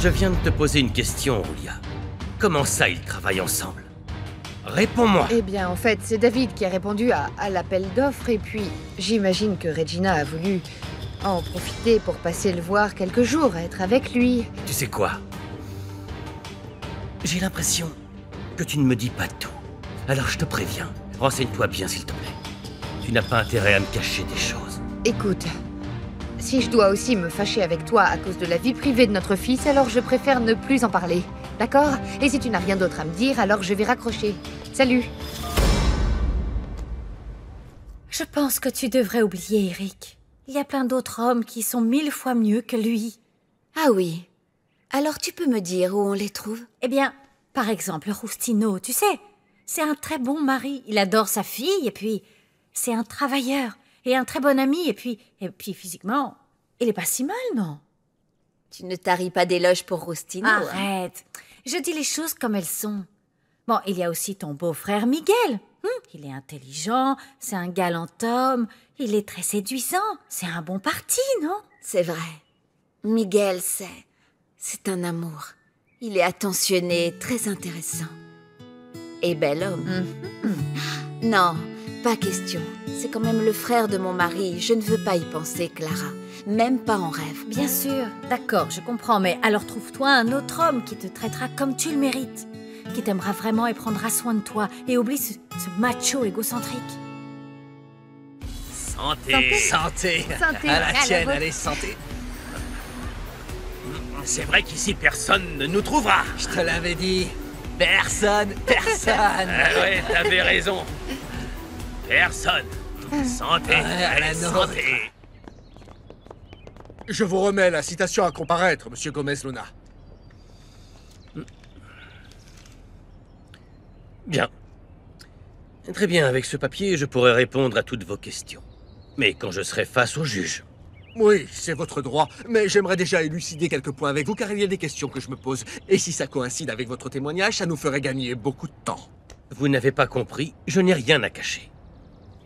Je viens de te poser une question, Julia. Comment ça, ils travaillent ensemble? Réponds-moi. Eh bien, en fait, c'est David qui a répondu à l'appel d'offres et puis j'imagine que Regina a voulu en profiter pour passer le voir quelques jours, être avec lui. Tu sais quoi? J'ai l'impression que tu ne me dis pas tout. Alors je te préviens, renseigne-toi bien s'il te plaît. Tu n'as pas intérêt à me cacher des choses. Écoute, si je dois aussi me fâcher avec toi à cause de la vie privée de notre fils, alors je préfère ne plus en parler. D'accord? Et si tu n'as rien d'autre à me dire, alors je vais raccrocher. Salut! Je pense que tu devrais oublier Eric. Il y a plein d'autres hommes qui sont 1000 fois mieux que lui. Ah oui. Alors tu peux me dire où on les trouve? Eh bien, par exemple, Rustino, tu sais, c'est un très bon mari. Il adore sa fille et puis c'est un travailleur et un très bon ami et puis physiquement, il est pas si mal, non? Tu ne taris pas d'éloges pour Rustino. Arrête. Je dis les choses comme elles sont. Bon, il y a aussi ton beau-frère Miguel. Il est intelligent, c'est un galant homme, il est très séduisant. C'est un bon parti, non? C'est vrai. Miguel, c'est un amour. Il est attentionné, très intéressant. Et bel homme. Non, pas question. C'est quand même le frère de mon mari. Je ne veux pas y penser, Clara. Même pas en rêve. Bien sûr, d'accord, je comprends, mais alors trouve-toi un autre homme qui te traitera comme tu le mérites, qui t'aimera vraiment et prendra soin de toi, et oublie ce macho égocentrique. Santé! Santé! Santé! À la tienne, allez, santé! C'est vrai qu'ici, personne ne nous trouvera! Je te l'avais dit. Personne. Ouais, t'avais raison. Personne. Santé! À la Allez, nôtre. santé! Je vous remets la citation à comparaître, monsieur Gomez-Luna. Bien. Très bien, avec ce papier, je pourrai répondre à toutes vos questions. Mais quand je serai face au juge. Oui, c'est votre droit, mais j'aimerais déjà élucider quelques points avec vous, car il y a des questions que je me pose. Et si ça coïncide avec votre témoignage, ça nous ferait gagner beaucoup de temps. Vous n'avez pas compris, je n'ai rien à cacher.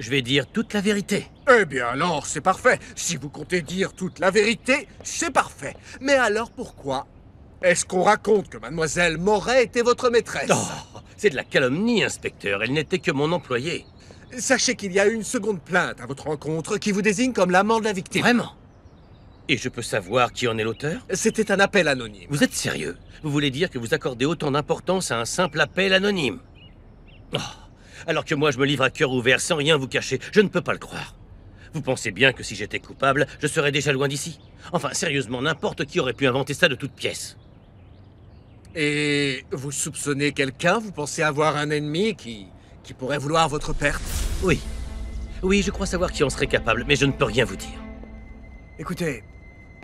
Je vais dire toute la vérité. Eh bien alors, c'est parfait. Si vous comptez dire toute la vérité, c'est parfait. Mais alors pourquoi est-ce qu'on raconte que mademoiselle Moret était votre maîtresse? Oh, c'est de la calomnie, inspecteur. Elle n'était que mon employée. Sachez qu'il y a eu une seconde plainte à votre rencontre qui vous désigne comme l'amant de la victime. Vraiment? Et je peux savoir qui en est l'auteur? C'était un appel anonyme. Vous êtes sérieux? Vous voulez dire que vous accordez autant d'importance à un simple appel anonyme? Oh, alors que moi je me livre à cœur ouvert sans rien vous cacher, je ne peux pas le croire. Vous pensez bien que si j'étais coupable, je serais déjà loin d'ici? Enfin, sérieusement, n'importe qui aurait pu inventer ça de toutes pièces. Et vous soupçonnez quelqu'un? Vous pensez avoir un ennemi qui pourrait vouloir votre perte? Oui. Oui, je crois savoir qui en serait capable, mais je ne peux rien vous dire. Écoutez,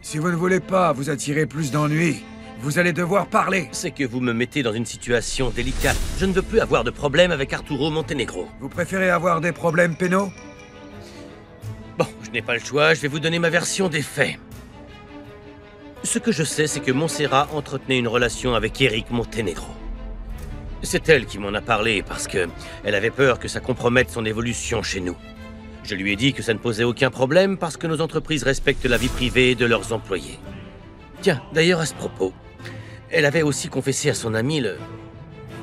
si vous ne voulez pas vous attirer plus d'ennuis, vous allez devoir parler. C'est que vous me mettez dans une situation délicate. Je ne veux plus avoir de problème avec Arturo Montenegro. Vous préférez avoir des problèmes pénaux? Bon, je n'ai pas le choix, je vais vous donner ma version des faits. Ce que je sais, c'est que Montserrat entretenait une relation avec Eric Montenegro. C'est elle qui m'en a parlé parce que elle avait peur que ça compromette son évolution chez nous. Je lui ai dit que ça ne posait aucun problème parce que nos entreprises respectent la vie privée de leurs employés. Tiens, d'ailleurs à ce propos, elle avait aussi confessé à son ami le...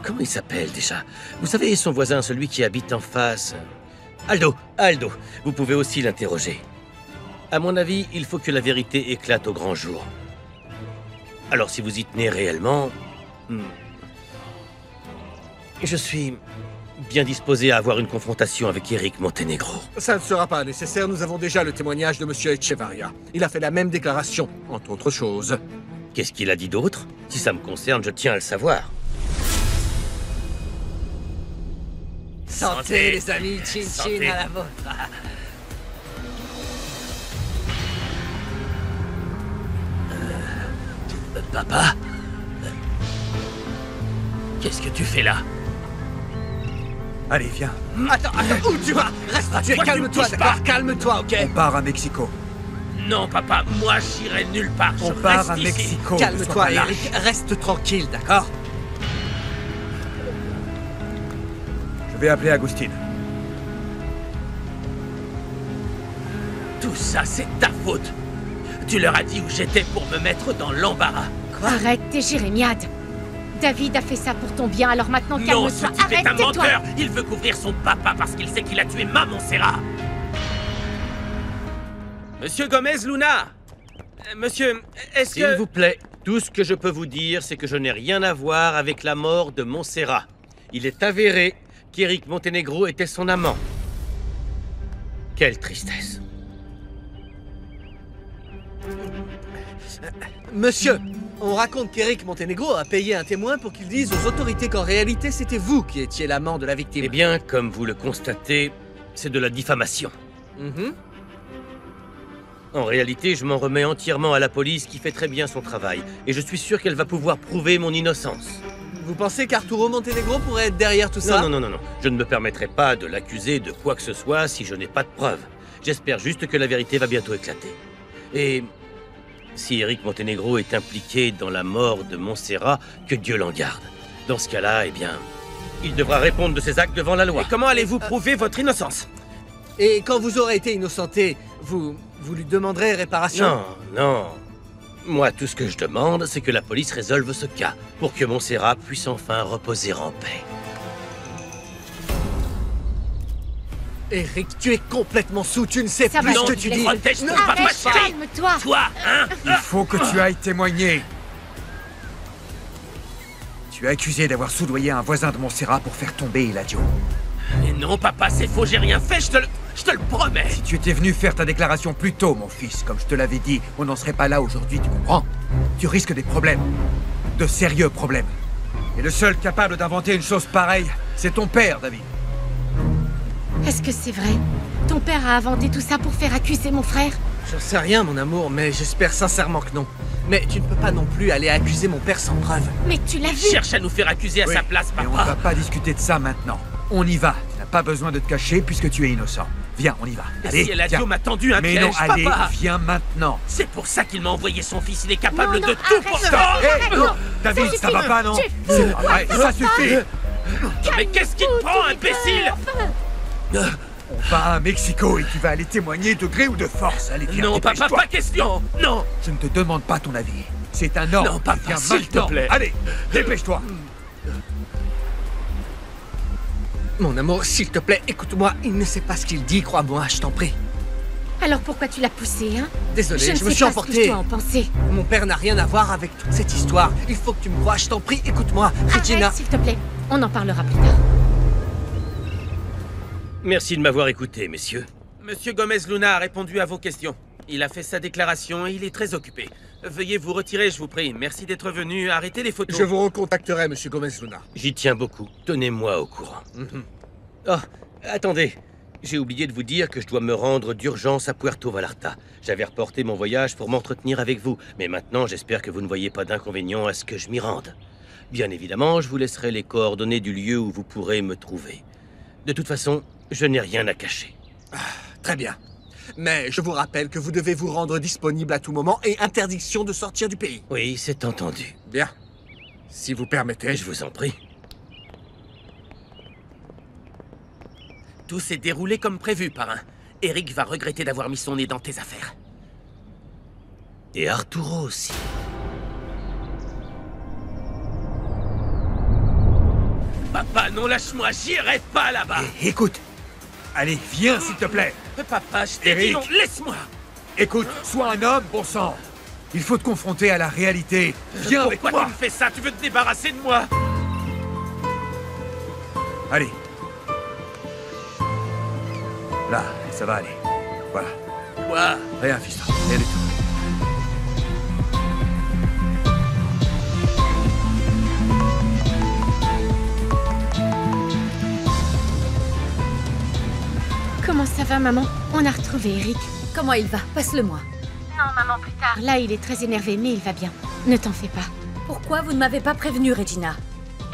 Comment il s'appelle déjà? Vous savez, son voisin, celui qui habite en face... Aldo, vous pouvez aussi l'interroger. À mon avis, il faut que la vérité éclate au grand jour. Alors si vous y tenez réellement... Je suis bien disposé à avoir une confrontation avec Eric Montenegro. Ça ne sera pas nécessaire, nous avons déjà le témoignage de monsieur Echevarria. Il a fait la même déclaration, entre autres choses. Qu'est-ce qu'il a dit d'autre? Si ça me concerne, je tiens à le savoir. Santé, les amis, chin Santé. chin à la vôtre. Papa? Qu'est-ce que tu fais là? Allez, viens. Attends, où tu vas? Reste, calme-toi, d'accord? Calme-toi, ok? On part à Mexico. Non, papa, moi j'irai nulle part. On Je part reste à ici. Mexico. Sois Calme-toi, pas lâche. Eric. Reste tranquille, d'accord? Je vais appeler Agustine. Tout ça, c'est ta faute. Tu leur as dit où j'étais pour me mettre dans l'embarras. Arrête tes jérémiades. David a fait ça pour ton bien, alors maintenant Non, ce calme-toi. type Arrête, est un tais-toi. menteur. Il veut couvrir son papa parce qu'il sait qu'il a tué ma Montserrat. Monsieur Gomez Luna. Monsieur, est-ce S'il que... vous plaît, tout ce que je peux vous dire, c'est que je n'ai rien à voir avec la mort de Montserrat. Il est avéré qu'Éric Montenegro était son amant. Quelle tristesse. Monsieur, on raconte qu'Éric Montenegro a payé un témoin pour qu'il dise aux autorités qu'en réalité c'était vous qui étiez l'amant de la victime. Eh bien, comme vous le constatez, c'est de la diffamation. Mhm. En réalité, je m'en remets entièrement à la police qui fait très bien son travail. Et je suis sûr qu'elle va pouvoir prouver mon innocence. Vous pensez qu'Arturo Montenegro pourrait être derrière tout ça? Non. Je ne me permettrai pas de l'accuser de quoi que ce soit si je n'ai pas de preuves. J'espère juste que la vérité va bientôt éclater. Et si Éric Montenegro est impliqué dans la mort de Montserrat, que Dieu l'en garde. Dans ce cas-là, eh bien, il devra répondre de ses actes devant la loi. Et comment allez-vous prouver votre innocence? Et quand vous aurez été innocenté, vous lui demanderez réparation? Non. Moi, tout ce que je demande, c'est que la police résolve ce cas, pour que Montserrat puisse enfin reposer en paix. Éric, tu es complètement sous, tu ne sais Ça plus va, ce que je tu te dis. laisse. Protège ton Arrête, papa chéri. calme-toi. Toi, hein? Il faut que tu ailles témoigner. Tu es accusé d'avoir soudoyé un voisin de Montserrat pour faire tomber Eladio. Mais non, papa, c'est faux, j'ai rien fait, je te le promets. Si tu étais venu faire ta déclaration plus tôt, mon fils, comme je te l'avais dit, on n'en serait pas là aujourd'hui, tu comprends? Tu risques des problèmes. De sérieux problèmes. Et le seul capable d'inventer une chose pareille, c'est ton père, David. Est-ce que c'est vrai? Ton père a inventé tout ça pour faire accuser mon frère? J'en sais rien, mon amour, mais j'espère sincèrement que non. Mais tu ne peux pas non plus aller accuser mon père sans preuve. Mais tu l'as vu? Cherche à nous faire accuser à Oui, sa place, mais on ne papa. va pas discuter de ça maintenant. On y va. Tu n'as pas besoin de te cacher puisque tu es innocent. Viens, on y va. Et Allez, si Eladio viens. m'a tendu un Mais piège, non, allez, papa. viens maintenant. C'est pour ça qu'il m'a envoyé son fils, il est capable Non, de tout arrête, pour arrête, ça. arrête, non. David, Ça ça suffit. va pas, non? Tu es fou. C'est pas vrai, ça suffit. Mais qu'est-ce qui te prend, imbécile? On va à Mexico et tu vas aller témoigner de gré ou de force. Allez, viens, Non, papa, dépêche-toi. pas question. Non. Je ne te demande pas ton avis. C'est un ordre. Non, papa, Viens s'il te maintenant. plaît. Allez, dépêche-toi. Mon amour, s'il te plaît, écoute-moi. Il ne sait pas ce qu'il dit, crois-moi, je t'en prie. Alors pourquoi tu l'as poussé, hein? Désolé, Je ne je me sais suis pas ce que je emporté. dois en penser. Mon père n'a rien à voir avec toute cette histoire. Il faut que tu me crois, je t'en prie, écoute-moi. Regina... Arrête, s'il te plaît. On en parlera plus tard. Merci de m'avoir écouté, messieurs. Monsieur Gomez Luna a répondu à vos questions. Il a fait sa déclaration et il est très occupé. Veuillez vous retirer, je vous prie. Merci d'être venu. Arrêtez les photos. Je vous recontacterai, monsieur Gomez Luna. J'y tiens beaucoup. Tenez-moi au courant. Oh, attendez. J'ai oublié de vous dire que je dois me rendre d'urgence à Puerto Vallarta. J'avais reporté mon voyage pour m'entretenir avec vous. Mais maintenant, j'espère que vous ne voyez pas d'inconvénient à ce que je m'y rende. Bien évidemment, je vous laisserai les coordonnées du lieu où vous pourrez me trouver. De toute façon, je n'ai rien à cacher. Très bien. Mais je vous rappelle que vous devez vous rendre disponible à tout moment et interdiction de sortir du pays. Oui, c'est entendu. Bien. Si vous permettez, Je vous en prie. Tout s'est déroulé comme prévu, parrain. Eric va regretter d'avoir mis son nez dans tes affaires. Et Arturo aussi. Papa, non, lâche-moi, j'irai pas là-bas. Écoute. Allez, viens, s'il te plaît. Papa, je t'ai dit Eric. non, laisse-moi. Écoute, sois un homme, bon sang. Il faut te confronter à la réalité. Viens avec Pourquoi moi. tu me fais ça? Tu veux te débarrasser de moi? Allez. Là, ça va aller. Voilà. Quoi? Rien, fiston. Rien du tout. Comment ça va, maman? On a retrouvé Eric. Comment il va? Passe-le-moi. Non, maman, plus tard. Là, il est très énervé, mais il va bien. Ne t'en fais pas. Pourquoi vous ne m'avez pas prévenu, Regina?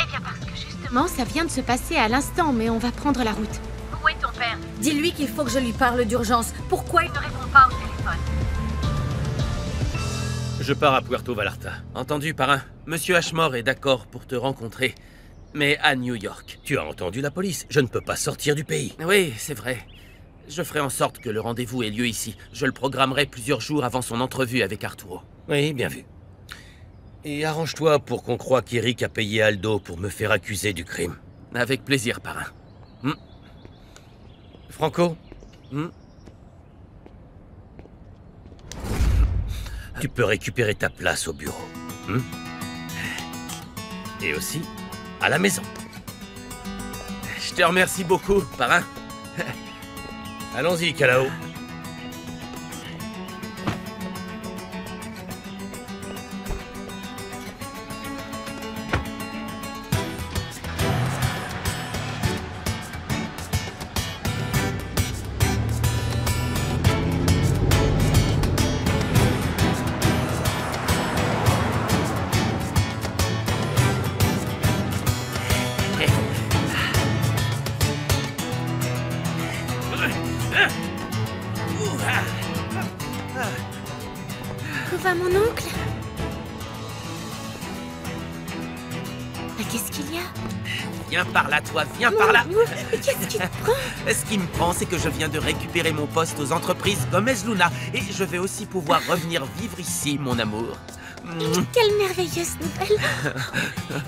Eh bien, parce que justement, Ça vient de se passer à l'instant, mais on va prendre la route. où est ton père? Dis-lui qu'il faut que je lui parle d'urgence. Pourquoi il Ne réponds pas au téléphone. Je pars à Puerto Vallarta. Entendu, parrain. Monsieur Ashmore est d'accord pour te rencontrer. Mais à New York. Tu as entendu la police. Je ne peux pas sortir du pays. Oui, c'est vrai. Je ferai en sorte que le rendez-vous ait lieu ici. Je le programmerai plusieurs jours avant son entrevue avec Arturo. Oui, bien vu. Et arrange-toi pour qu'on croie qu'Eric a payé Aldo pour me faire accuser du crime. Avec plaisir, parrain. Franco, tu peux récupérer ta place au bureau. Et aussi à la maison. Je te remercie beaucoup, parrain. Allons-y, Kalao. Où va mon oncle? Qu'est-ce qu'il y a? Viens par là, toi, viens par là. Mais qu'est-ce qui te prend? Ce qui me prend, c'est que je viens de récupérer mon poste aux entreprises Gomez Luna. Et je vais aussi pouvoir revenir vivre ici, mon amour. Quelle merveilleuse nouvelle!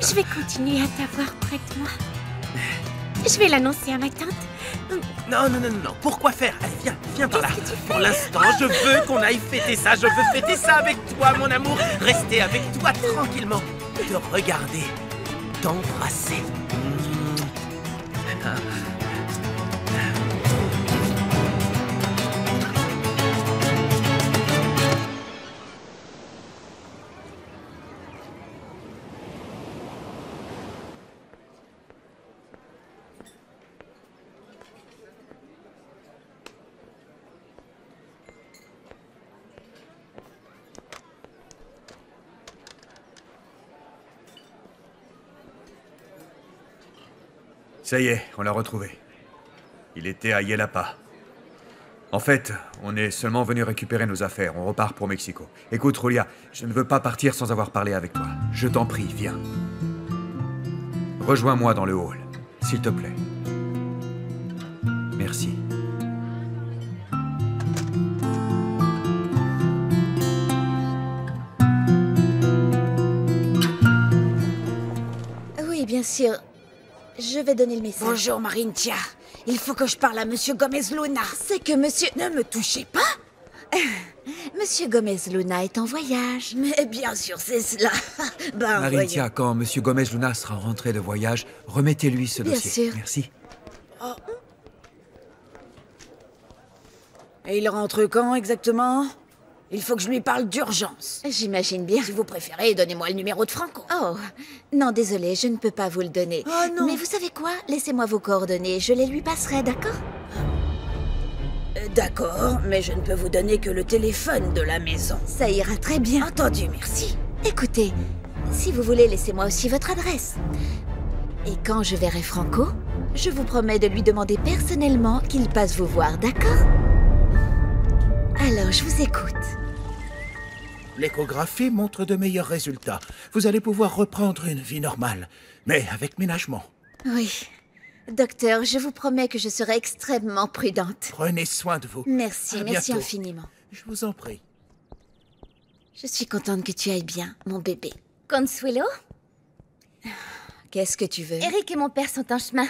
Je vais continuer à t'avoir près de moi. Je vais l'annoncer à ma tante. Non. Pourquoi faire? Allez, viens par là. Qu'est-ce que tu fais? Pour l'instant, je veux qu'on aille fêter ça. Je veux fêter ça avec toi, mon amour. Rester avec toi tranquillement. Te regarder. T'embrasser. Ça y est, on l'a retrouvé. Il était à Yelapa. En fait, on est seulement venu récupérer nos affaires. On repart pour Mexico. Écoute, Julia, je ne veux pas partir sans avoir parlé avec toi. Je t'en prie, viens. Rejoins-moi dans le hall, s'il te plaît. Merci. Oui, bien sûr. Je vais donner le message. Bonjour, Marintia. Il faut que je parle à Monsieur Gomez Luna. C'est que monsieur... Ne me touchez pas. Monsieur Gomez Luna est en voyage. Mais bien sûr, c'est cela. Ben, Marintia, quand Monsieur Gomez Luna sera rentré de voyage, remettez-lui ce Bien dossier. sûr. Merci. Et il rentre quand exactement? Il faut que je lui parle d'urgence. J'imagine bien. Si vous préférez, donnez-moi le numéro de Franco. Oh, non, désolé, je ne peux pas vous le donner. Oh non. Mais vous savez quoi? Laissez-moi vos coordonnées, je les lui passerai, d'accord? D'accord, mais je ne peux vous donner que le téléphone de la maison. Ça ira très bien. Entendu, merci. Écoutez, si vous voulez, laissez-moi aussi votre adresse. Et quand je verrai Franco, je vous promets de lui demander personnellement qu'il passe vous voir, d'accord? Alors, je vous écoute. L'échographie montre de meilleurs résultats. Vous allez pouvoir reprendre une vie normale, mais avec ménagement. Oui. Docteur, je vous promets que je serai extrêmement prudente. Prenez soin de vous. Merci, À merci bientôt. infiniment. Je vous en prie. Je suis contente que tu ailles bien, mon bébé. Consuelo, Qu'est-ce que tu veux? Eric et mon père sont en chemin.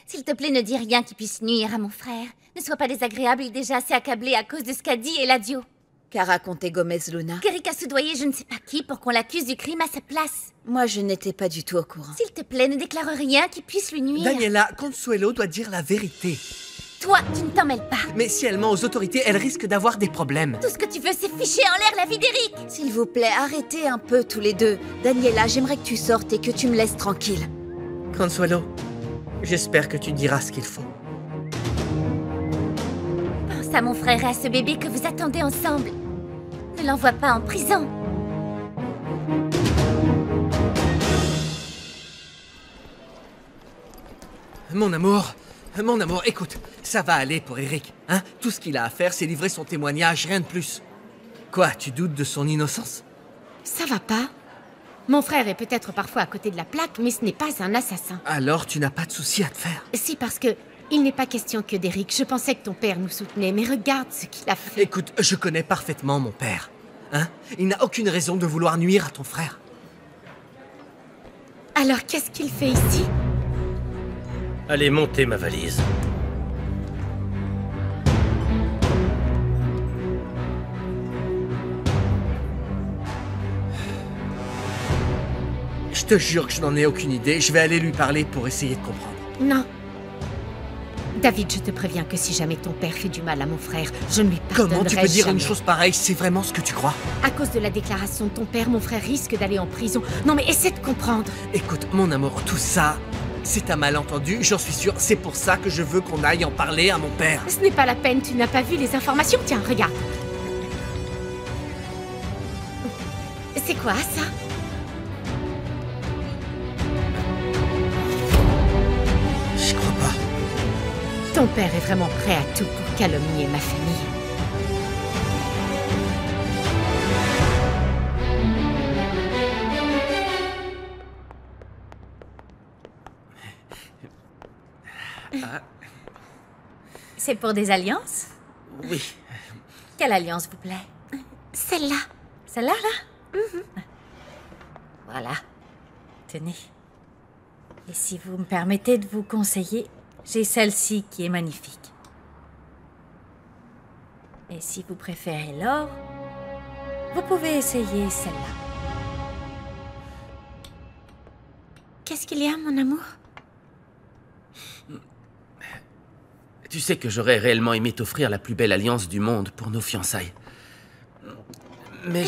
S'il te plaît, ne dis rien qui puisse nuire à mon frère. Ne sois pas désagréable, il est déjà assez accablé à cause de ce qu'a dit Eladio. Qu'a raconté Gomez Luna? Qu'Eric a soudoyé je ne sais pas qui pour qu'on l'accuse du crime à sa place. Moi, je n'étais pas du tout au courant. S'il te plaît, ne déclare rien qui puisse lui nuire. Daniela, Consuelo doit dire la vérité. Toi, tu ne t'en mêles pas. Mais si elle ment aux autorités, elle risque d'avoir des problèmes. Tout ce que tu veux, c'est ficher en l'air la vie d'Eric. S'il vous plaît, arrêtez un peu tous les deux. Daniela, j'aimerais que tu sortes et que tu me laisses tranquille. Consuelo, j'espère que tu diras ce qu'il faut. Pense à mon frère et à ce bébé que vous attendez ensemble. Ne l'envoie pas en prison. Mon amour, écoute, ça va aller pour Eric, hein? Tout ce qu'il a à faire, c'est livrer son témoignage, rien de plus. Quoi, tu doutes de son innocence? Ça va pas? Mon frère est peut-être parfois à côté de la plaque, mais ce n'est pas un assassin. Alors tu n'as pas de souci à te faire. Si, parce que il n'est pas question que d'Eric. Je pensais que ton père nous soutenait, mais regarde ce qu'il a fait. Écoute, je connais parfaitement mon père. Hein? Il n'a aucune raison de vouloir nuire à ton frère. Alors, qu'est-ce qu'il fait ici? Allez, montez ma valise. Je te jure que je n'en ai aucune idée. Je vais aller lui parler pour essayer de comprendre. Non. David, je te préviens que si jamais ton père fait du mal à mon frère, je ne lui pardonnerai Comment tu peux dire jamais. une chose pareille? C'est vraiment ce que tu crois? À cause de la déclaration de ton père, mon frère risque d'aller en prison. Non mais essaie de comprendre. Écoute, mon amour, tout ça, c'est un malentendu, j'en suis sûr. C'est pour ça que je veux qu'on aille en parler à mon père. Ce n'est pas la peine, tu n'as pas vu les informations. Tiens, regarde. C'est quoi ça? Je crois pas. Ton père est vraiment prêt à tout pour calomnier ma famille. C'est pour des alliances? Oui. Quelle alliance vous plaît? Celle-là. Celle-là, là? Voilà. Tenez. Et si vous me permettez de vous conseiller, j'ai celle-ci qui est magnifique. Et si vous préférez l'or, vous pouvez essayer celle-là. Qu'est-ce qu'il y a, mon amour? Tu sais que j'aurais réellement aimé t'offrir la plus belle alliance du monde pour nos fiançailles. Mais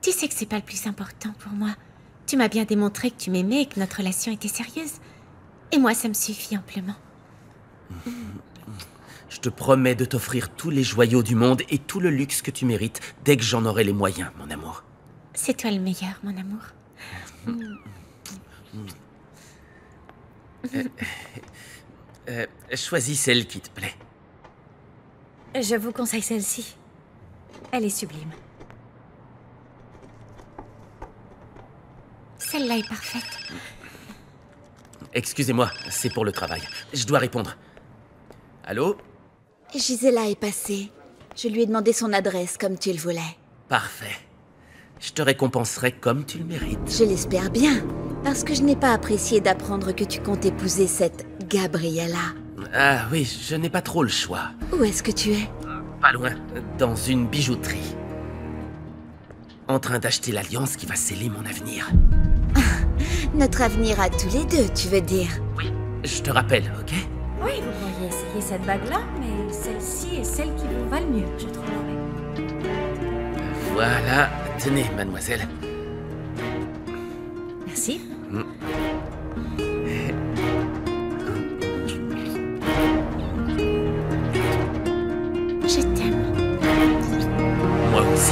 Tu sais que c'est pas le plus important pour moi. Tu m'as bien démontré que tu m'aimais et que notre relation était sérieuse. Et moi, ça me suffit amplement. Je te promets de t'offrir tous les joyaux du monde et tout le luxe que tu mérites dès que j'en aurai les moyens, mon amour. C'est toi le meilleur, mon amour. Choisis celle qui te plaît. Je vous conseille celle-ci. Elle est sublime. Celle-là est parfaite. Excusez-moi, c'est pour le travail. Je dois répondre. Allô? Gisela est passée. Je lui ai demandé son adresse comme tu le voulais. Parfait. Je te récompenserai comme tu le mérites. Je l'espère bien, parce que je n'ai pas apprécié d'apprendre que tu comptes épouser cette Gabriella. Ah oui, je n'ai pas trop le choix. Où est-ce que tu es? Pas loin, dans une bijouterie. En train d'acheter l'alliance qui va sceller mon avenir. Notre avenir à tous les deux, tu veux dire? Oui, je te rappelle, ok? Oui, vous pourriez essayer cette bague-là, mais celle-ci est celle qui vous va le mieux, je trouve. Voilà, tenez, mademoiselle. Merci. Je t'aime. Moi aussi.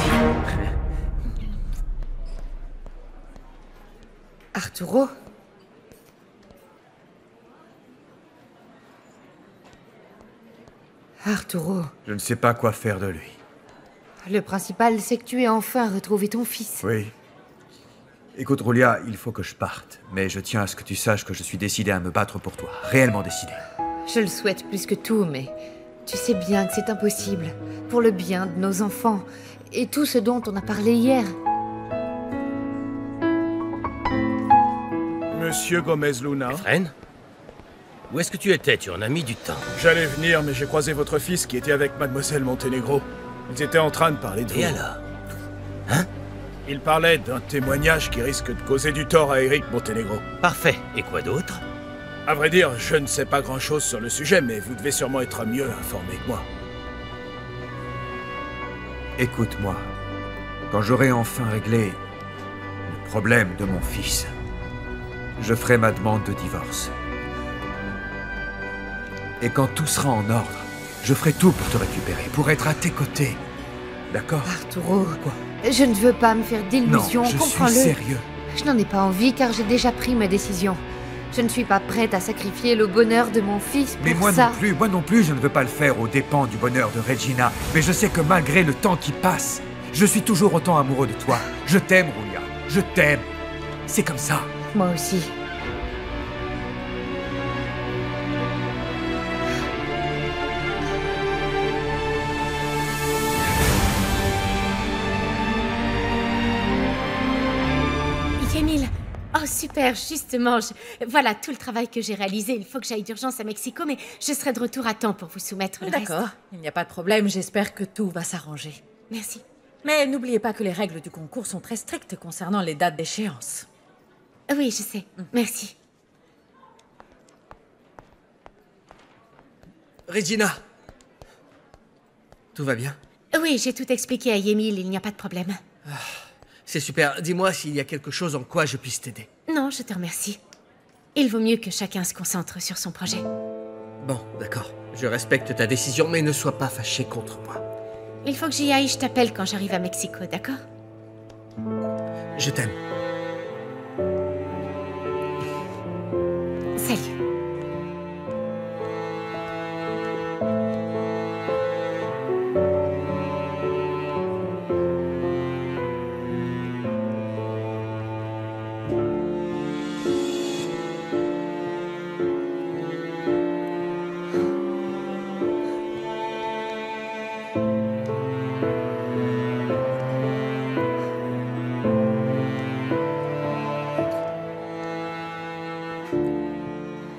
Arturo? Arturo, Je ne sais pas quoi faire de lui. le principal, c'est que tu aies enfin retrouvé ton fils. Oui. Écoute, Roulia, il faut que je parte. Mais je tiens à ce que tu saches que je suis décidé à me battre pour toi. Réellement décidé. Je le souhaite plus que tout, mais tu sais bien que c'est impossible. Pour le bien de nos enfants. Et tout ce dont on a parlé hier. Monsieur Gomez-Luna, Efren? Où est-ce que tu étais? Tu en as mis du temps. j'allais venir, mais j'ai croisé votre fils qui était avec Mademoiselle Montenegro. Ils étaient en train de parler de vous. Et alors? Ils parlaient d'un témoignage qui risque de causer du tort à Eric Montenegro. Parfait. Et quoi d'autre? À vrai dire, je ne sais pas grand-chose sur le sujet, mais vous devez sûrement être mieux informé que moi. Écoute-moi. Quand j'aurai enfin réglé le problème de mon fils, je ferai ma demande de divorce. Et quand tout sera en ordre, je ferai tout pour te récupérer, pour être à tes côtés. D'accord? Arturo, je ne veux pas me faire Non, d'illusions, je suis comprends-le. sérieux. Je n'en ai pas envie car j'ai déjà pris ma décision. Je ne suis pas prête à sacrifier le bonheur de mon fils pour Mais moi ça. non plus, je ne veux pas le faire aux dépens du bonheur de Regina. Mais je sais que malgré le temps qui passe, je suis toujours autant amoureux de toi. Je t'aime, Roulia. Je t'aime. C'est comme ça. Moi aussi. Yemil. Oh, super, justement. Voilà tout le travail que j'ai réalisé. Il faut que j'aille d'urgence à Mexico, mais je serai de retour à temps pour vous soumettre le reste. D'accord, il n'y a pas de problème. J'espère que tout va s'arranger. Merci. Mais n'oubliez pas que les règles du concours sont très strictes concernant les dates d'échéance. Oui, je sais. Merci. Regina! Tout va bien? Oui, j'ai tout expliqué à Yemil, il n'y a pas de problème. C'est super. Dis-moi s'il y a quelque chose en quoi je puisse t'aider. Non, je te remercie. Il vaut mieux que chacun se concentre sur son projet. Bon, d'accord. Je respecte ta décision, mais ne sois pas fâché contre moi. Il faut que j'y aille, je t'appelle quand j'arrive à Mexico, d'accord? Je t'aime. Salut.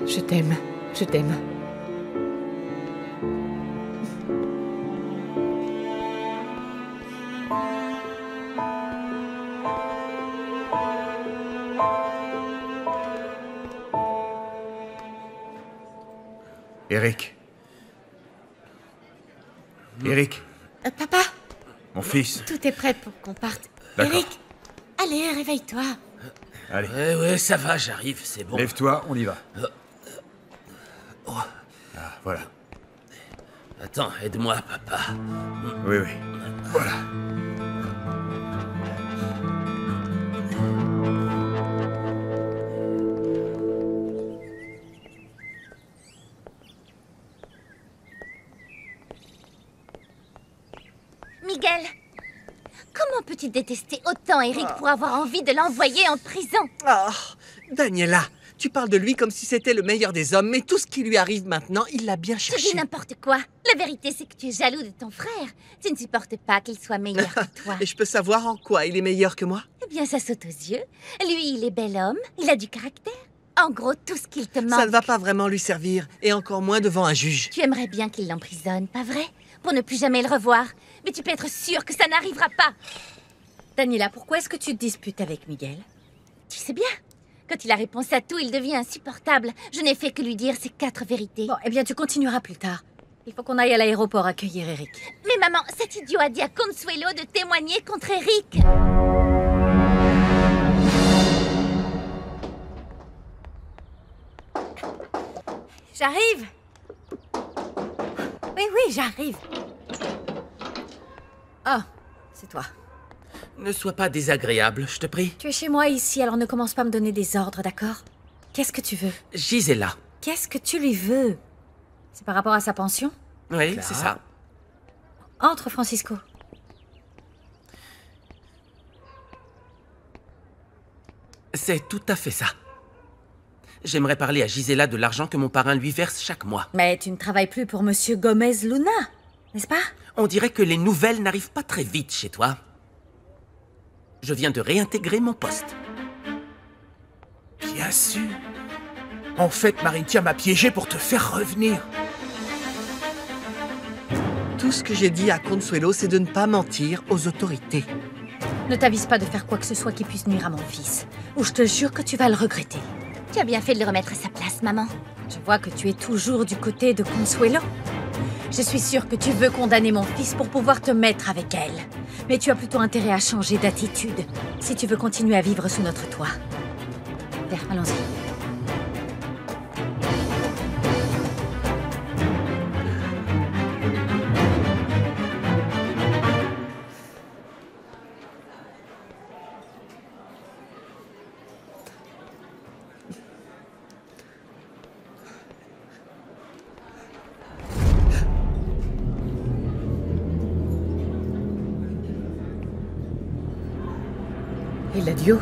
Je t'aime, je t'aime. Eric. Eric, Papa, mon fils. tout est prêt pour qu'on parte. D'accord. Eric, allez, réveille-toi. Allez, Ouais, ça va, j'arrive, c'est bon. lève-toi, on y va. Ah, voilà. Attends, aide-moi, papa. Oui, oui. Voilà. Miguel, comment peux-tu détester autant Eric pour avoir envie de l'envoyer en prison? Ah, Daniela, tu parles de lui comme si c'était le meilleur des hommes, mais tout ce qui lui arrive maintenant, il l'a bien Tu cherché. dis n'importe quoi. La vérité, c'est que tu es jaloux de ton frère. Tu ne supportes pas qu'il soit meilleur que toi. Et je peux savoir en quoi il est meilleur que moi? Eh bien, ça saute aux yeux. Lui, il est bel homme, il a du caractère. En gros, tout ce qu'il te manque. Ça ne va pas vraiment lui servir, et encore moins devant un juge. Tu aimerais bien qu'il l'emprisonne, pas vrai? Pour ne plus jamais le revoir. Mais tu peux être sûre que ça n'arrivera pas. Daniela, pourquoi est-ce que tu te disputes avec Miguel? Tu sais bien, quand il a réponse à tout, il devient insupportable. Je n'ai fait que lui dire ces 4 vérités. Bon, eh bien, tu continueras plus tard. Il faut qu'on aille à l'aéroport accueillir Eric. Mais maman, cet idiot a dit à Consuelo de témoigner contre Eric. J'arrive. Oui, j'arrive. Oh, c'est toi. Ne sois pas désagréable, je te prie. Tu es chez moi ici, alors ne commence pas à me donner des ordres, d'accord? Qu'est-ce que tu veux? Gisela. Qu'est-ce que tu lui veux? C'est par rapport à sa pension? Oui, Clara. c'est ça. Entre, Francisco. C'est tout à fait ça. J'aimerais parler à Gisela de l'argent que mon parrain lui verse chaque mois. Mais tu ne travailles plus pour Monsieur Gomez Luna, n'est-ce pas? On dirait que les nouvelles n'arrivent pas très vite chez toi. Je viens de réintégrer mon poste. Bien sûr. En fait, Marintia m'a piégé pour te faire revenir. Tout ce que j'ai dit à Consuelo, c'est de ne pas mentir aux autorités. Ne t'avise pas de faire quoi que ce soit qui puisse nuire à mon fils, ou je te jure que tu vas le regretter. Tu as bien fait de le remettre à sa place, maman. Je vois que tu es toujours du côté de Consuelo. Je suis sûre que tu veux condamner mon fils pour pouvoir te mettre avec elle. Mais tu as plutôt intérêt à changer d'attitude si tu veux continuer à vivre sous notre toit. Viens, allons-y. Eladio?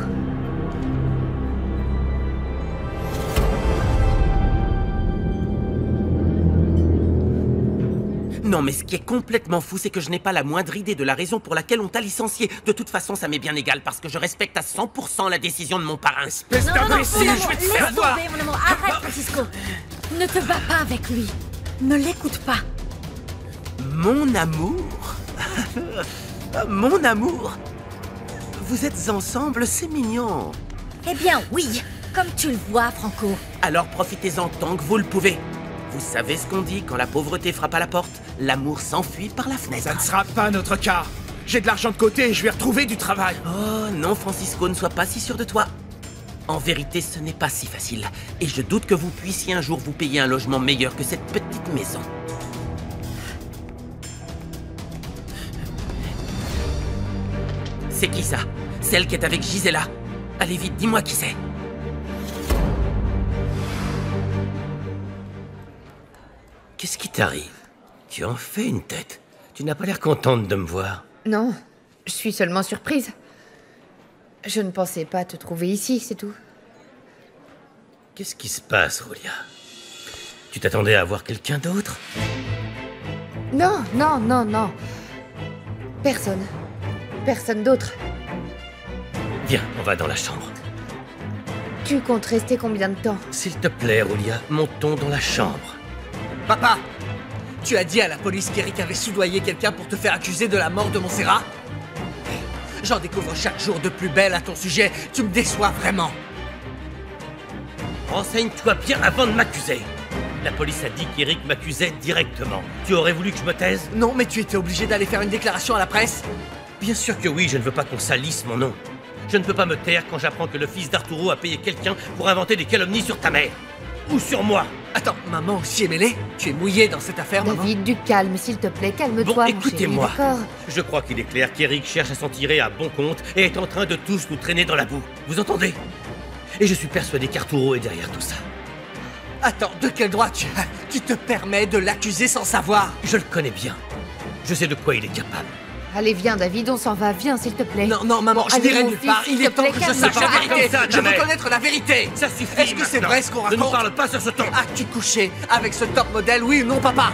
Non, mais ce qui est complètement fou, c'est que je n'ai pas la moindre idée de la raison pour laquelle on t'a licencié. De toute façon, ça m'est bien égal parce que je respecte à 100% la décision de mon parrain. Non, non, non, mon amour, laisse tomber, mon amour. Arrête, Francisco. Ne te bats pas avec lui. Ne l'écoute pas. Mon amour? Mon amour? Vous êtes ensemble, c'est mignon. Eh bien, oui. Comme tu le vois, Franco. Alors profitez-en tant que vous le pouvez. Vous savez ce qu'on dit quand la pauvreté frappe à la porte? L'amour s'enfuit par la fenêtre. Ça ne sera pas notre cas. J'ai de l'argent de côté et je vais retrouver du travail. Oh non, Francisco, ne sois pas si sûr de toi. En vérité, ce n'est pas si facile. Et je doute que vous puissiez un jour vous payer un logement meilleur que cette petite maison. C'est qui ça? Celle qui est avec Gisela? Allez vite, dis-moi qui c'est. Qu'est-ce qui t'arrive? Tu en fais une tête. Tu n'as pas l'air contente de me voir. Non, je suis seulement surprise. Je ne pensais pas te trouver ici, c'est tout. Qu'est-ce qui se passe, Julia? Tu t'attendais à voir quelqu'un d'autre? Non, non, non, non. Personne. Personne d'autre. Viens, on va dans la chambre. Tu comptes rester combien de temps? S'il te plaît, Julia, montons dans la chambre. Papa, tu as dit à la police qu'Eric avait soudoyé quelqu'un pour te faire accuser de la mort de Montserrat? J'en découvre chaque jour de plus belle à ton sujet. Tu me déçois vraiment. Renseigne-toi bien avant de m'accuser. La police a dit qu'Eric m'accusait directement. Tu aurais voulu que je me taise? Non, mais tu étais obligé d'aller faire une déclaration à la presse? Bien sûr que oui, je ne veux pas qu'on salisse mon nom. Je ne peux pas me taire quand j'apprends que le fils d'Arturo a payé quelqu'un pour inventer des calomnies sur ta mère. Ou sur moi. Attends, maman aussi est mêlée? Tu es mouillé dans cette affaire, maman? David, du calme, s'il te plaît, calme-toi, Bon, mon écoutez-moi. chéri, d'accord? Je crois qu'il est clair qu'Eric cherche à s'en tirer à bon compte et est en train de tous nous traîner dans la boue. Vous entendez? Et je suis persuadé qu'Arturo est derrière tout ça. Attends, de quel droit tu te permets de l'accuser sans savoir? Je le connais bien. Je sais de quoi il est capable. Allez, viens, David, on s'en va. Viens, s'il te plaît. Non, non, maman, je allez, n'irai mon nulle fils, part. s'il Il te est temps plaît, que je calme-toi. sache la vérité. ça, Je jamais. veux connaître la vérité. Ça suffit. Est-ce que c'est maintenant. vrai ce qu'on raconte? Ne nous parle pas sur ce ton. As-tu couché avec ce top modèle, oui ou non, papa?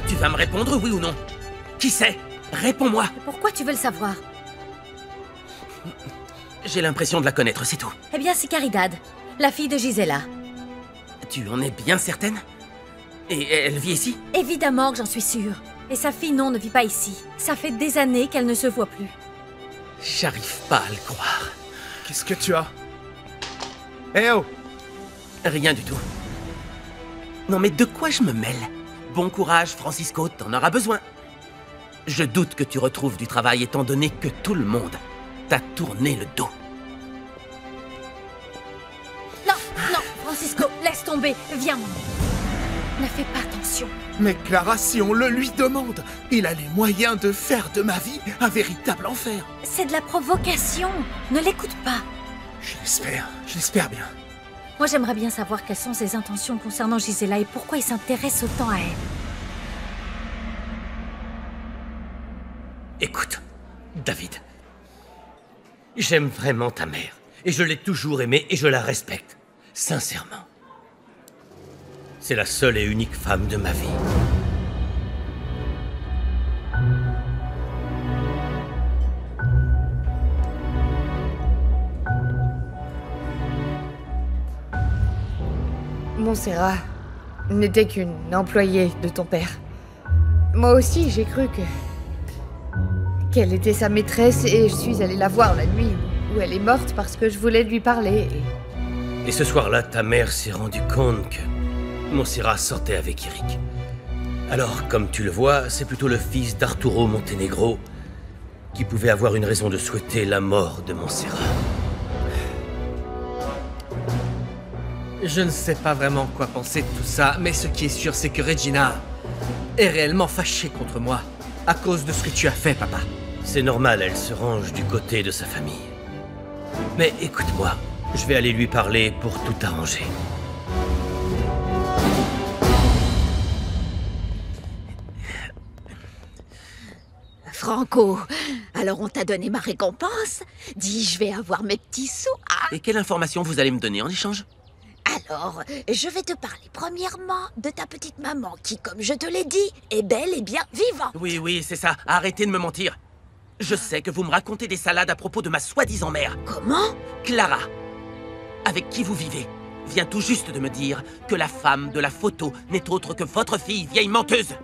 Tu vas me répondre, oui ou non? Qui c'est? Réponds-moi. Pourquoi tu veux le savoir? J'ai l'impression de la connaître, c'est tout. Eh bien, c'est Caridad, la fille de Gisela. Tu en es bien certaine? Et elle vit ici? Évidemment que j'en suis sûre. Et sa fille, non, ne vit pas ici. Ça fait des années qu'elle ne se voit plus. J'arrive pas à le croire. Qu'est-ce que tu as? Eh oh! Rien du tout. Non mais de quoi je me mêle? Bon courage, Francisco, t'en auras besoin. Je doute que tu retrouves du travail étant donné que tout le monde t'a tourné le dos. Non, non, Francisco, laisse tomber. Viens, mon ami. Ne fais pas attention. Mais Clara, si on le lui demande, il a les moyens de faire de ma vie un véritable enfer. C'est de la provocation. Ne l'écoute pas. Je l'espère bien. Moi, j'aimerais bien savoir quelles sont ses intentions concernant Gisela et pourquoi il s'intéresse autant à elle. Écoute, David. J'aime vraiment ta mère. Et je l'ai toujours aimée et je la respecte. Sincèrement. C'est la seule et unique femme de ma vie. Montserrat n'était qu'une employée de ton père. Moi aussi, j'ai cru qu'elle était sa maîtresse et je suis allée la voir la nuit où elle est morte parce que je voulais lui parler. Et ce soir-là, ta mère s'est rendue compte que Montserrat sortait avec Eric. Alors, comme tu le vois, c'est plutôt le fils d'Arturo Montenegro qui pouvait avoir une raison de souhaiter la mort de Montserrat. Je ne sais pas vraiment quoi penser de tout ça, mais ce qui est sûr, c'est que Regina est réellement fâchée contre moi à cause de ce que tu as fait, papa. C'est normal, elle se range du côté de sa famille. Mais écoute-moi, je vais aller lui parler pour tout arranger. Franco, alors on t'a donné ma récompense? Dis, je vais avoir mes petits sous, hein? Et quelle information vous allez me donner en échange? Alors, je vais te parler premièrement de ta petite maman qui, comme je te l'ai dit, est bel et bien vivante. Oui, oui, c'est ça. Arrêtez de me mentir. Je sais que vous me racontez des salades à propos de ma soi-disant mère. Comment? Clara, avec qui vous vivez, vient tout juste de me dire que la femme de la photo n'est autre que votre fille, vieille menteuse.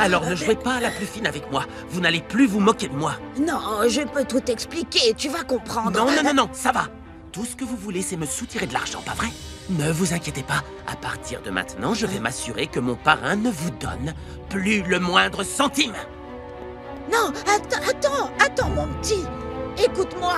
Alors ne jouez pas à la plus fine avec moi. Vous n'allez plus vous moquer de moi. Non, je peux tout expliquer, tu vas comprendre. Non, non, non, non, ça va. Tout ce que vous voulez, c'est me soutirer de l'argent, pas vrai? Ne vous inquiétez pas. À partir de maintenant, je vais m'assurer que mon parrain ne vous donne plus le moindre centime. Non, attends, mon petit. Écoute-moi.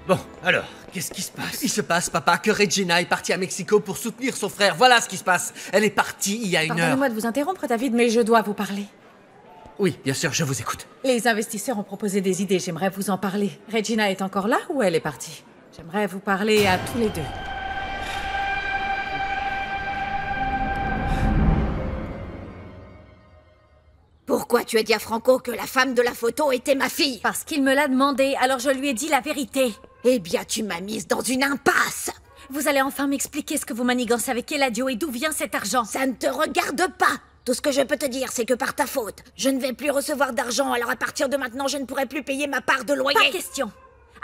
Bon, alors, qu'est-ce qui se passe? Il se passe, papa, que Regina est partie à Mexico pour soutenir son frère. Voilà ce qui se passe. Elle est partie il y a une heure. Pardonnez-moi de vous interrompre, David, mais je dois vous parler. Oui, bien sûr, je vous écoute. Les investisseurs ont proposé des idées, j'aimerais vous en parler. Regina est encore là ou elle est partie? J'aimerais vous parler à tous les deux. Pourquoi tu as dit à Franco que la femme de la photo était ma fille? Parce qu'il me l'a demandé, alors je lui ai dit la vérité. Eh bien, tu m'as mise dans une impasse. Vous allez enfin m'expliquer ce que vous manigancez avec Eladio et d'où vient cet argent? Ça ne te regarde pas. Tout ce que je peux te dire, c'est que par ta faute, je ne vais plus recevoir d'argent, alors à partir de maintenant, je ne pourrai plus payer ma part de loyer. Pas question.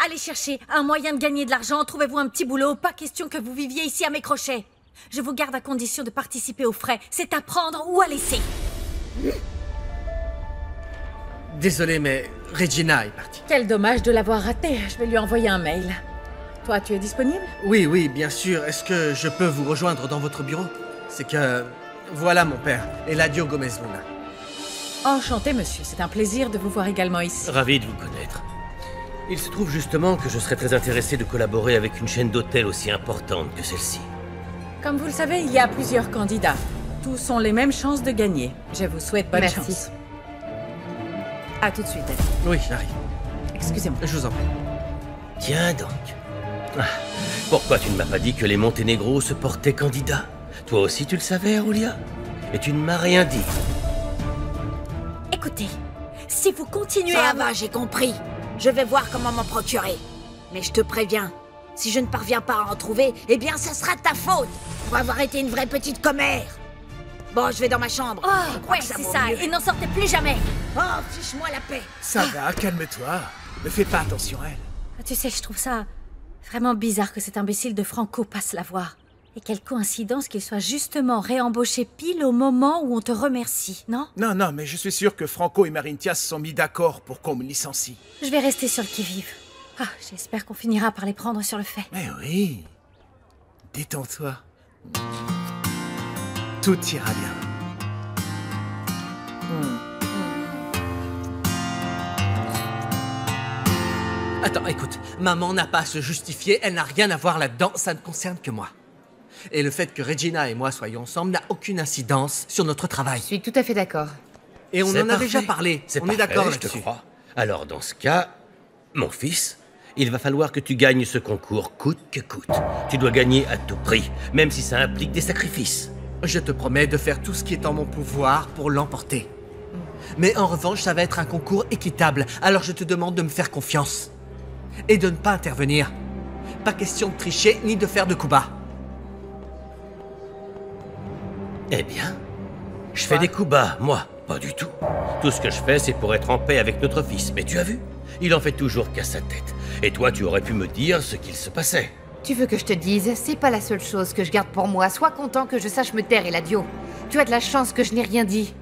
Allez chercher un moyen de gagner de l'argent, trouvez-vous un petit boulot, pas question que vous viviez ici à mes crochets. Je vous garde à condition de participer aux frais, c'est à prendre ou à laisser. Désolé, mais Regina est partie. Quel dommage de l'avoir raté, je vais lui envoyer un mail. Toi, tu es disponible? Oui, bien sûr. Est-ce que je peux vous rejoindre dans votre bureau? C'est que... Voilà mon père, Eladio Gomez Luna. Enchanté, monsieur, c'est un plaisir de vous voir également ici. Ravi de vous connaître. Il se trouve justement que je serais très intéressé de collaborer avec une chaîne d'hôtels aussi importante que celle-ci. Comme vous le savez, il y a plusieurs candidats. Tous ont les mêmes chances de gagner. Je vous souhaite bonne Merci. chance. À tout de suite, David. Oui, j'arrive. Excusez-moi. Je vous en prie. Tiens donc. Ah, pourquoi tu ne m'as pas dit que les Monténégro se portaient candidats? Toi aussi tu le savais, Aurélia? Et tu ne m'as rien dit. Écoutez, si vous continuez Ça à... va, j'ai compris. Je vais voir comment m'en procurer. Mais je te préviens, si je ne parviens pas à en trouver, eh bien, ça sera ta faute pour avoir été une vraie petite commère. Bon, je vais dans ma chambre. Oh, Je crois ouais, que ça c'est vaut ça, mieux. et n'en sortez plus jamais. Oh, fiche-moi la paix. Ça va, calme-toi. Ne fais pas attention à elle. Tu sais, je trouve ça vraiment bizarre que cet imbécile de Franco passe la voir. Et quelle coïncidence qu'il soit justement réembauché pile au moment où on te remercie, non? Non, mais je suis sûr que Franco et Marintia se sont mis d'accord pour qu'on me licencie. Je vais rester sur le qui-vive. Ah, j'espère qu'on finira par les prendre sur le fait. Mais oui. Détends-toi. Tout ira bien. Attends, écoute, maman n'a pas à se justifier, elle n'a rien à voir là-dedans, ça ne concerne que moi. Et le fait que Regina et moi soyons ensemble n'a aucune incidence sur notre travail. Je suis tout à fait d'accord. Et on C'est en a parfait. déjà parlé, C'est on est parfait, d'accord je te là-dessus. crois. Alors dans ce cas, mon fils, il va falloir que tu gagnes ce concours coûte que coûte. Tu dois gagner à tout prix, même si ça implique des sacrifices. Je te promets de faire tout ce qui est en mon pouvoir pour l'emporter. Mais en revanche, ça va être un concours équitable, alors je te demande de me faire confiance. Et de ne pas intervenir. Pas question de tricher ni de faire de coups bas. Eh bien, je fais des coups bas, moi, pas du tout. Tout ce que je fais, c'est pour être en paix avec notre fils. Mais tu as vu, il en fait toujours qu'à sa tête. Et toi, tu aurais pu me dire ce qu'il se passait. Tu veux que je te dise, c'est pas la seule chose que je garde pour moi. Sois content que je sache me taire, Eladio. Tu as de la chance que je n'ai rien dit.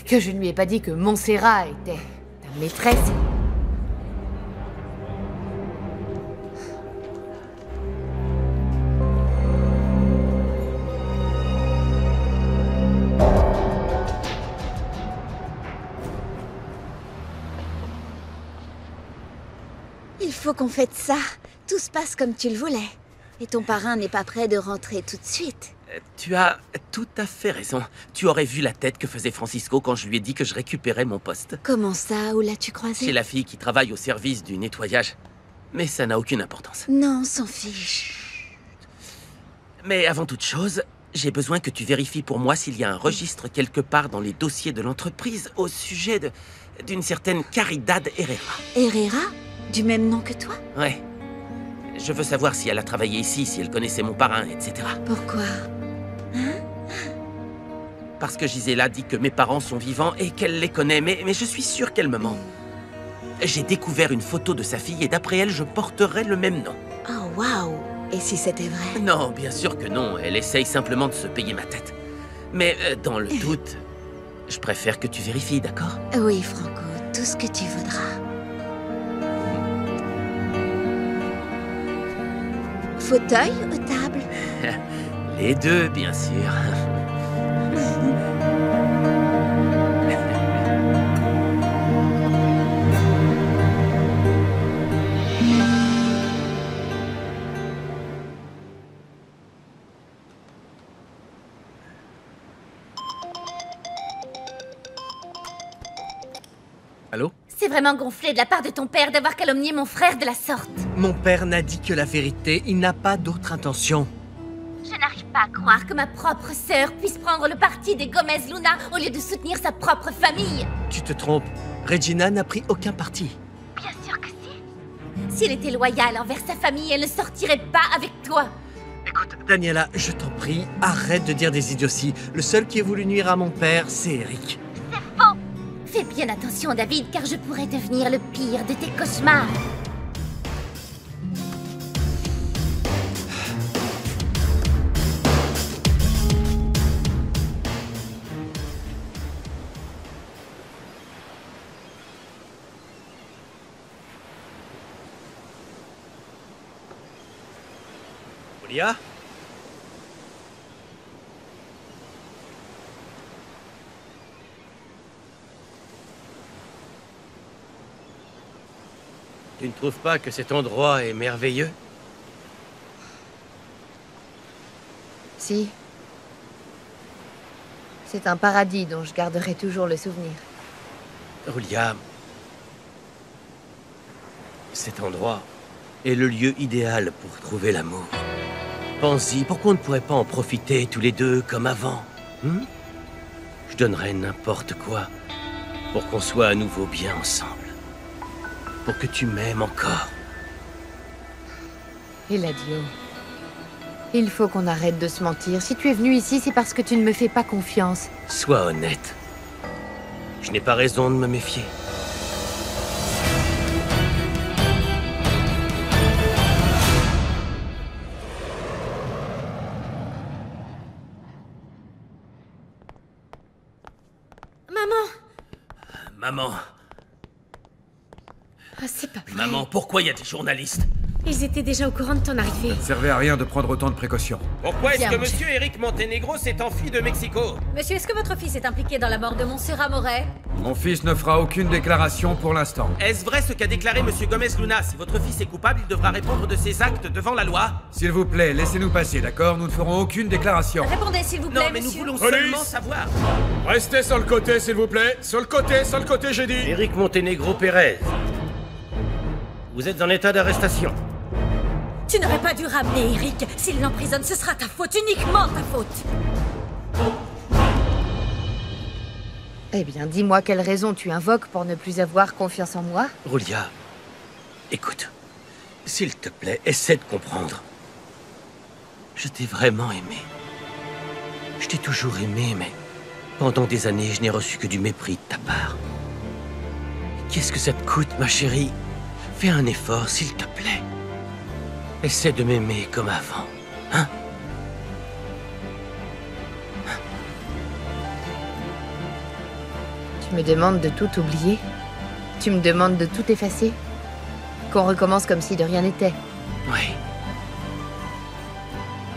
Que je ne lui ai pas dit que Montserrat était ta maîtresse. Il faut qu'on fête ça. Tout se passe comme tu le voulais. Et ton parrain n'est pas prêt de rentrer tout de suite. Tu as tout à fait raison. Tu aurais vu la tête que faisait Francisco quand je lui ai dit que je récupérais mon poste. Comment ça? Où l'as-tu croisé? Chez la fille qui travaille au service du nettoyage. Mais ça n'a aucune importance. Non, on s'en fiche. Mais avant toute chose, j'ai besoin que tu vérifies pour moi s'il y a un registre quelque part dans les dossiers de l'entreprise au sujet de d'une certaine Caridad Herrera. Herrera? Du même nom que toi? Ouais. Je veux savoir si elle a travaillé ici, si elle connaissait mon parrain, etc. Pourquoi? Parce que Gisela dit que mes parents sont vivants et qu'elle les connaît, mais je suis sûr qu'elle me ment. J'ai découvert une photo de sa fille et d'après elle, je porterais le même nom. Oh, waouh! Et si c'était vrai? Non, bien sûr que non. Elle essaye simplement de se payer ma tête. Mais dans le doute, je préfère que tu vérifies, d'accord? Oui, Franco, tout ce que tu voudras. Fauteuil ou table? Les deux, bien sûr. Allô? C'est vraiment gonflé de la part de ton père d'avoir calomnié mon frère de la sorte. Mon père n'a dit que la vérité, il n'a pas d'autre intention. Je n'arrive pas à croire que ma propre sœur puisse prendre le parti des Gomez Luna au lieu de soutenir sa propre famille. Tu te trompes. Regina n'a pris aucun parti. Bien sûr que si. Si elle était loyale envers sa famille, elle ne sortirait pas avec toi. Écoute, Daniela, je t'en prie, arrête de dire des idioties. Le seul qui ait voulu nuire à mon père, c'est Eric. C'est faux. Fais bien attention, David, car je pourrais devenir le pire de tes cauchemars. Julia? Tu ne trouves pas que cet endroit est merveilleux? Si. C'est un paradis dont je garderai toujours le souvenir. Julia, cet endroit est le lieu idéal pour trouver l'amour. Pense-y, pourquoi on ne pourrait pas en profiter tous les deux comme avant? Je donnerais n'importe quoi pour qu'on soit à nouveau bien ensemble. Pour que tu m'aimes encore. Eladio, il faut qu'on arrête de se mentir. Si tu es venu ici, c'est parce que tu ne me fais pas confiance. Sois honnête. Je n'ai pas raison de me méfier. Maman. Ah, c'est pas vrai. Maman, pourquoi il y a des journalistes? Ils étaient déjà au courant de ton arrivée. Ça ne servait à rien de prendre autant de précautions. Pourquoi est-ce Viens, que mon monsieur Eric Montenegro s'est enfui de Mexico? Monsieur, est-ce que votre fils est impliqué dans la mort de Montserrat Moret? Mon fils ne fera aucune déclaration pour l'instant. Est-ce vrai ce qu'a déclaré monsieur Gomez Luna? Si votre fils est coupable, il devra répondre de ses actes devant la loi. S'il vous plaît, laissez-nous passer, d'accord? Nous ne ferons aucune déclaration. Répondez, s'il vous plaît, Non, mais nous monsieur. voulons Police! seulement savoir. Restez sur le côté, s'il vous plaît. Sur le côté, j'ai dit. Eric Montenegro Pérez. Vous êtes en état d'arrestation. Tu n'aurais pas dû ramener Eric. S'il l'emprisonne, ce sera ta faute, uniquement ta faute. Eh bien, dis-moi quelle raison tu invoques pour ne plus avoir confiance en moi? Julia, écoute. S'il te plaît, essaie de comprendre. Je t'ai vraiment aimé. Je t'ai toujours aimé, mais pendant des années, je n'ai reçu que du mépris de ta part. Qu'est-ce que ça te coûte, ma chérie? Fais un effort, s'il te plaît. Essaie de m'aimer comme avant, hein? Tu me demandes de tout oublier? Tu me demandes de tout effacer? Qu'on recommence comme si de rien n'était? Oui.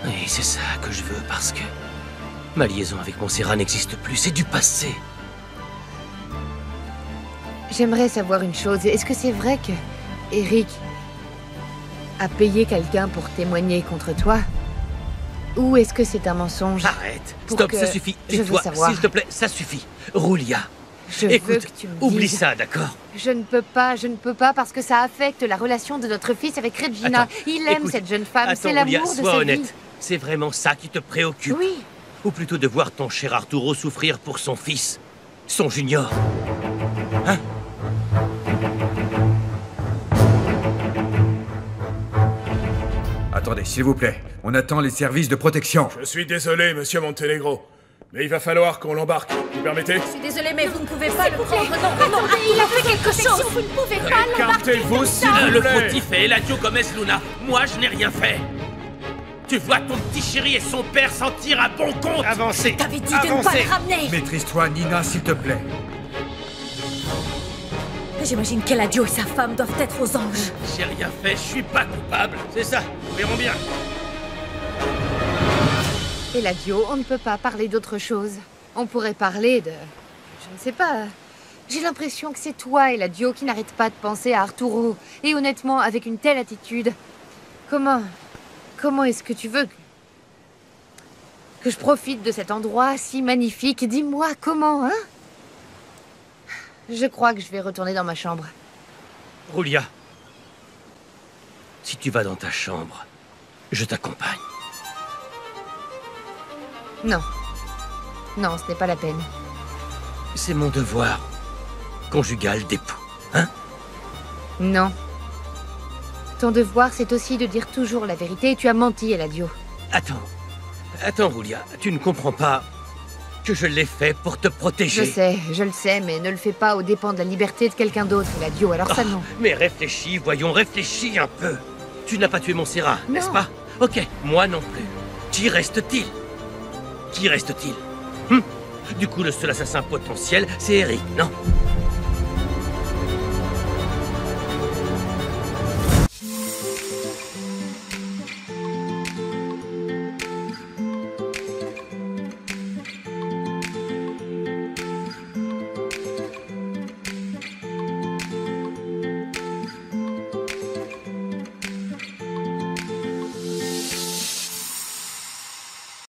Oui, c'est ça que je veux, parce que ma liaison avec Montserrat n'existe plus, c'est du passé. J'aimerais savoir une chose. Est-ce que c'est vrai que Eric a payé quelqu'un pour témoigner contre toi? Ou est-ce que c'est un mensonge? Arrête. Pour Stop, que ça suffit. je veux Tais-toi, savoir. s'il te plaît, ça suffit. Julia, Je veux écoute, que tu me oublie dises. ça, d'accord? Je ne peux pas parce que ça affecte la relation de notre fils avec Regina. Attends, Il aime écoute, cette jeune femme, c'est attends, Julia, l'amour de sois sa honnête. vie. C'est vraiment ça qui te préoccupe? Oui. Ou plutôt de voir ton cher Arturo souffrir pour son fils, son junior. Hein? Attendez, s'il vous plaît. On attend les services de protection. Je suis désolé, monsieur Montenegro. Mais il va falloir qu'on l'embarque. Vous permettez? Je suis désolée, mais vous ne pouvez pas le prendre. Non, il a fait quelque chose. Vous ne pouvez pas l'embarquer. Écartez-vous, s'il vous Le plaît. fautif est Eladio Gomez Luna. Moi, je n'ai rien fait. Tu vois ton petit chéri et son père s'en tirent à bon compte. Avancez. T'avais dit de ne pas le ramener. Maîtrise-toi, Nina, s'il te plaît. J'imagine qu'Eladio et sa femme doivent être aux anges. J'ai rien fait, je suis pas coupable. C'est ça, nous verrons bien. Eladio, on ne peut pas parler d'autre chose. On pourrait parler de... Je ne sais pas. J'ai l'impression que c'est toi, Eladio, qui n'arrête pas de penser à Arturo. Et honnêtement, avec une telle attitude... Comment est-ce que tu veux que je profite de cet endroit si magnifique? Dis-moi, comment, hein? Je crois que je vais retourner dans ma chambre. Julia, si tu vas dans ta chambre, je t'accompagne. Non. Non, ce n'est pas la peine. C'est mon devoir conjugal d'époux, hein? Non. Ton devoir, c'est aussi de dire toujours la vérité et tu as menti, Eladio. Attends, Julia, tu ne comprends pas que je l'ai fait pour te protéger. Je le sais, mais ne le fais pas aux dépens de la liberté de quelqu'un d'autre, Eladio, alors ça non. Mais réfléchis, voyons, réfléchis un peu. Tu n'as pas tué Montserrat, Non. n'est-ce pas? Ok, moi non plus. Qui reste-t-il? Du coup, le seul assassin potentiel, c'est Eric, non?